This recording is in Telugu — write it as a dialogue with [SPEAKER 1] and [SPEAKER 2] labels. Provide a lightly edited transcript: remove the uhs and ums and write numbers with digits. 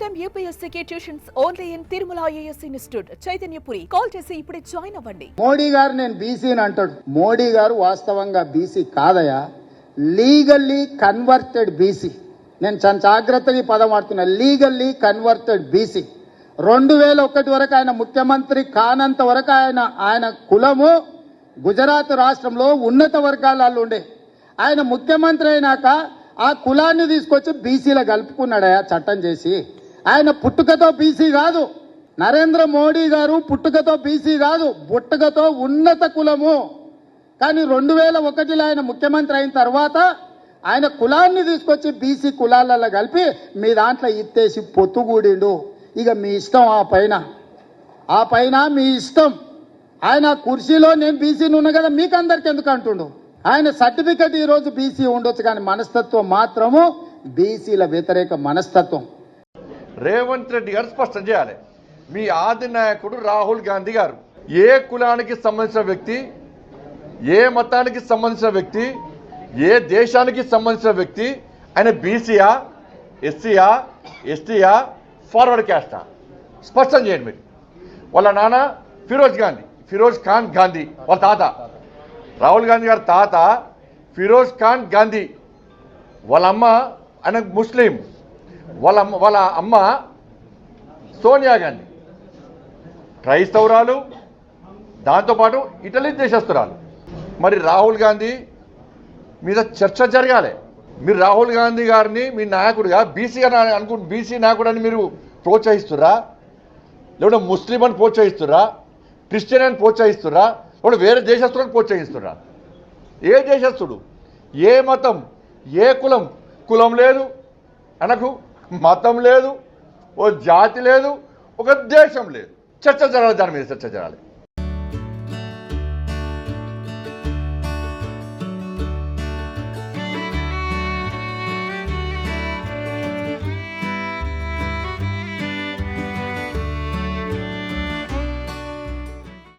[SPEAKER 1] time UPSC tuitions only in Tirumala IAS Institute, Chaitanyapuri. Call చేసి ఇప్పుడే జాయిన్ అవ్వండి.
[SPEAKER 2] మోడీ గారు నేను బీసీని అంటాడు. మోడీ గారు వాస్తవంగా బీసీ కాదయా, లీగల్లీ కన్వర్టెడ్ బీసీ. నేను చాలా జాగ్రత్తగా ఈ పదం వాడుతున్నా, లీగల్లీ కన్వర్టెడ్ బీసీ. 2001 వరకు ఆయన ముఖ్యమంత్రి కానంత వరకు ఆయన కులము గుజరాత్ రాష్ట్రంలో ఉన్నత వర్గాలలో ఉండే. ఆయన ముఖ్యమంత్రి అయినాక ఆ కులాన్ని తీసుకొచ్చి బీసీలో కలుపుకున్నాడయా చట్టం చేసి. ఆయన పుట్టుకతో బీసీ కాదు, నరేంద్ర మోడీ గారు పుట్టుకతో బీసీ కాదు, పుట్టుకతో ఉన్నత కులము. కానీ 2001లో ఆయన ముఖ్యమంత్రి అయిన తర్వాత ఆయన కులాన్ని తీసుకొచ్చి బీసీ కులాలలో కలిపి మీ దాంట్లో ఇత్తేసి పొత్తుగూడిండు. ఇక మీ ఇష్టం, ఆ పైన మీ ఇష్టం. ఆయన కుర్చీలో నేను బీసీని ఉన్నా కదా మీకు అందరికి ఎందుకు అంటుండు. ఆయన సర్టిఫికెట్ ఈరోజు బీసీ ఉండొచ్చు, కానీ మనస్తత్వం మాత్రము బీసీల వ్యతిరేక మనస్తత్వం.
[SPEAKER 3] రేవంత్ రెడ్డి గారు స్పష్టం చేయాలి. మీ ఆది నాయకుడు రాహుల్ గాంధీ గారు ఏ కులానికి సంబంధించిన వ్యక్తి, ఏ మతానికి సంబంధించిన వ్యక్తి, ఏ దేశానికి సంబంధించిన వ్యక్తి, ఆయన బీసీయా, ఎస్సీయా, ఎస్టీయా, ఫార్వర్డ్ క్యాస్టా? స్పష్టం చేయండి మీరు. వాళ్ళ నాన్న ఫిరోజ్ ఖాన్ గాంధీ, వాళ్ళ తాత రాహుల్ గాంధీ గారి తాత ఫిరోజ్ ఖాన్ గాంధీ, వాళ్ళ అమ్మ ఆయన ముస్లిం, వాళ్ళ అమ్మ సోనియా గాంధీ క్రైస్తవురాలు, దాంతోపాటు ఇటలీ దేశస్తురాలు. మరి రాహుల్ గాంధీ మీద చర్చ జరగాలి. మీరు రాహుల్ గాంధీ గారిని మీ నాయకుడిగా బీసీ నాయకుడు అని మీరు ప్రోత్సహిస్తురా, లేకుంటే ముస్లిం అని ప్రోత్సహిస్తురా, క్రిస్టియన్ అని ప్రోత్సహిస్తురా, లేకుంటే వేరే దేశస్తులను ప్రోత్సహిస్తురా? ఏ దేశస్తుడు, ఏ మతం, ఏ కులం లేదు అనకు, మతం లేదు, ఓ జాతి లేదు, ఒక దేశం లేదు. చర్చ జరగాలి, దాని మీద చర్చ జరగాలి.